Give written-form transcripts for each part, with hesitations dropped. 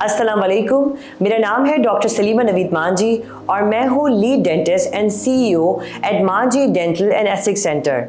अस्सलाम वालेकुम। मेरा नाम है डॉक्टर सलीमा नवीद मांझी और मैं हूँ lead dentist and CEO at Manjhi dental and aesthetic centre.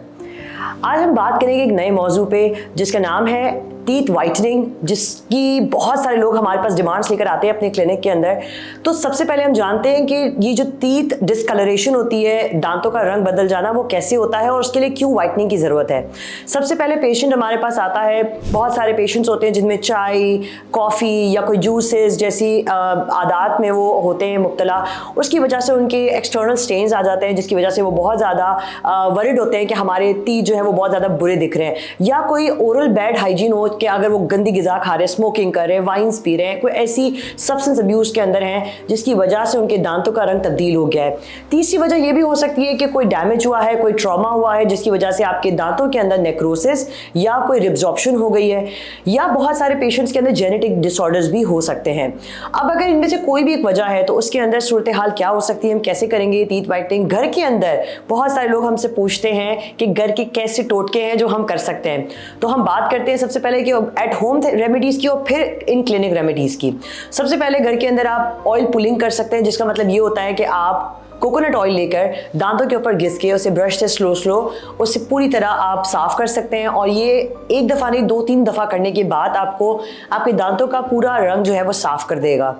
आज हम बात करेंगे एक नए मौजू पे जिसका नाम है टीथ वाइटनिंग, जिसकी बहुत सारे लोग हमारे पास डिमांड्स लेकर आते हैं अपने क्लिनिक के अंदर। तो सबसे पहले हम जानते हैं कि ये जो टीथ डिस्कलरेशन होती है, दांतों का रंग बदल जाना, वो कैसे होता है और उसके लिए क्यों वाइटनिंग की ज़रूरत है। सबसे पहले पेशेंट हमारे पास आता है, बहुत सारे पेशेंट्स होते हैं जिनमें चाय, कॉफ़ी या कोई जूसेस जैसी आदत में वो होते हैं मुब्तला। उसकी वजह से उनके एक्सटर्नल स्टेन्स आ जाते हैं, जिसकी वजह से वो बहुत ज़्यादा वरिड होते हैं कि हमारे टीथ जो है वो बहुत ज़्यादा बुरे दिख रहे हैं। या कोई ओरल बैड हाइजीन हो कि अगर वो गंदी ग़िज़ा खा रहे हैं, स्मोकिंग कर रहे हैं, वाइन्स पी रहे हैं, कोई ऐसी सब्सटेंस अब्यूज़ के अंदर हैं जिसकी वजह से उनके दांतों का रंग तब्दील हो गया है। तीसरी वजह ये भी हो सकती है कि कोई डैमेज हुआ है, कोई ट्रॉमा हुआ है जिसकी वजह से आपके दांतों के अंदर नेक्रोसिस या कोई रिब्जॉर्प्शन हो गई है, या बहुत सारे पेशेंट्स के अंदर जेनेटिक डिसऑर्डर्स भी हो सकते हैं। अब अगर इनमें से कोई भी एक वजह है तो उसके अंदर सूरत हाल क्या हो सकती है, हम कैसे करेंगे टीथ वाइटनिंग घर के अंदर। बहुत सारे लोग हमसे पूछते हैं कि घर के कैसे टोटके हैं जो हम कर सकते हैं। तो हम बात करते हैं सबसे पहले कि एट होम रेमेडीज़ की और फिर इन क्लिनिक रेमेडीज़ की। सबसे पहले घर के अंदर आप ऑयल पुलिंग कर सकते हैं, जिसका मतलब ये होता है कि आप कोकोनट ऑयल लेकर दांतों के ऊपर घिस के उसे ब्रश से स्लो उससे पूरी तरह आप साफ़ कर सकते हैं। और ये एक दफ़ा नहीं 2-3 दफ़ा करने के बाद आपको आपके दांतों का पूरा रंग जो है वो साफ़ कर देगा।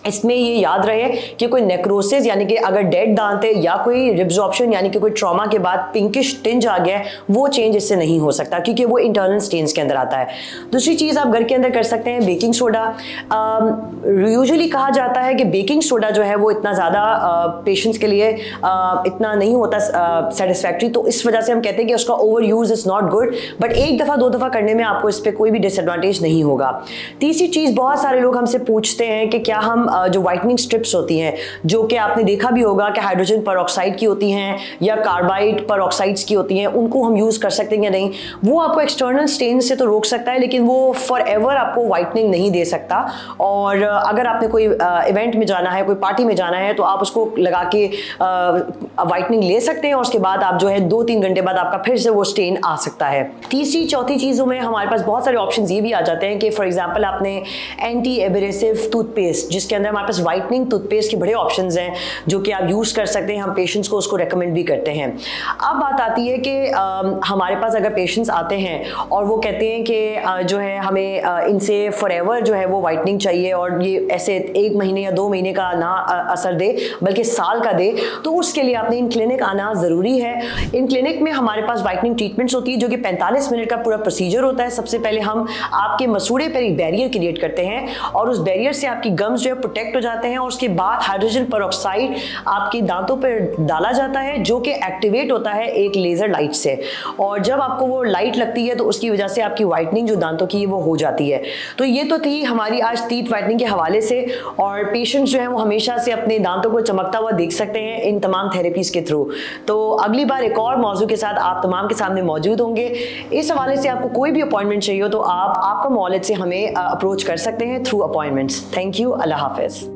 इसमें ये याद रहे कि कोई नेक्रोसिस यानी कि अगर डेड दांत है या कोई रिब्जॉर्प्शन यानी कि कोई ट्रॉमा के बाद पिंकिश टिंज आ गया है, वो चेंज इससे नहीं हो सकता क्योंकि वो इंटरनल स्टेन्स के अंदर आता है। दूसरी चीज़ आप घर के अंदर कर सकते हैं बेकिंग सोडा। यूजुअली कहा जाता है कि बेकिंग सोडा जो है वो इतना ज़्यादा पेशेंट्स के लिए इतना नहीं होता सेटिस्फैक्ट्री, तो इस वजह से हम कहते हैं कि उसका over use is not good, but एक दफ़ा 2 दफ़ा करने में आपको इस पर कोई भी डिसएडवांटेज नहीं होगा। तीसरी चीज़, बहुत सारे लोग हमसे पूछते हैं कि क्या हम जो वाइटनिंग स्ट्रिप्स होती हैं, जो कि आपने देखा भी होगा कि हाइड्रोजन परऑक्साइड की होती हैं या कार्बाइड परऑक्साइड्स की होती हैं, उनको हम यूज़ कर सकते हैं या नहीं। वो आपको एक्सटर्नल स्टेन से तो रोक सकता है, लेकिन वो फॉर एवर आपको वाइटनिंग नहीं दे सकता। और अगर आपने कोई इवेंट में जाना है, कोई पार्टी में जाना है, तो आप उसको लगा के वाइटनिंग ले सकते हैं और उसके बाद आप जो है 2-3 घंटे बाद आपका फिर से वो स्टेन आ सकता है। तीसरी चौथी चीज़ों में हमारे पास बहुत सारे ऑप्शन ये भी आ जाते हैं कि फॉर एग्जाम्पल आपने एंटी एब्रेसिव टूथपेस्ट, जिसके अंदर हमारे पास वाइटनिंग टूथपेस्ट के बड़े ऑप्शंस हैं जो कि आप यूज़ कर सकते हैं। हम पेशेंट्स को उसको रेकमेंड भी करते हैं। अब बात आती है कि हमारे पास अगर पेशेंट्स आते हैं और वो कहते हैं कि जो है हमें इनसे फॉरएवर जो है वो वाइटनिंग चाहिए और ये ऐसे 1 महीने या 2 महीने का ना असर दे बल्कि साल का दे, तो उसके लिए आपने इन क्लिनिक आना ज़रूरी है। इन क्लिनिक में हमारे पास वाइटनिंग ट्रीटमेंट्स होती है जो कि 45 मिनट का पूरा प्रोसीजर होता है। सबसे पहले हम आपके मसूड़े पर एक बैरियर क्रिएट करते हैं और उस बैरियर से आपकी गम्स जो है प्रोटेक्ट हो जाते हैं और उसके बाद हाइड्रोजन परऑक्साइड आपके दांतों पर डाला जाता है जो कि एक्टिवेट होता है एक लेज़र लाइट से। और जब आपको वो लाइट लगती है तो उसकी वजह से आपकी वाइटनिंग जो दांतों की वो हो जाती है। तो ये तो थी हमारी आज टीथ वाइटनिंग के हवाले से, और पेशेंट्स जो है वो हमेशा से अपने दांतों को चमकता हुआ देख सकते हैं इन तमाम थेरेपीज़ के थ्रू। तो अगली बार एक और मौजू के साथ आप तमाम के सामने मौजूद होंगे। इस हवाले से आपको कोई भी अपॉइंटमेंट चाहिए हो तो आप आपका मौलिद से हमें अप्रोच कर सकते हैं थ्रू अपॉइंटमेंट्स। Thank you. अल्लाह हाफ़िज़।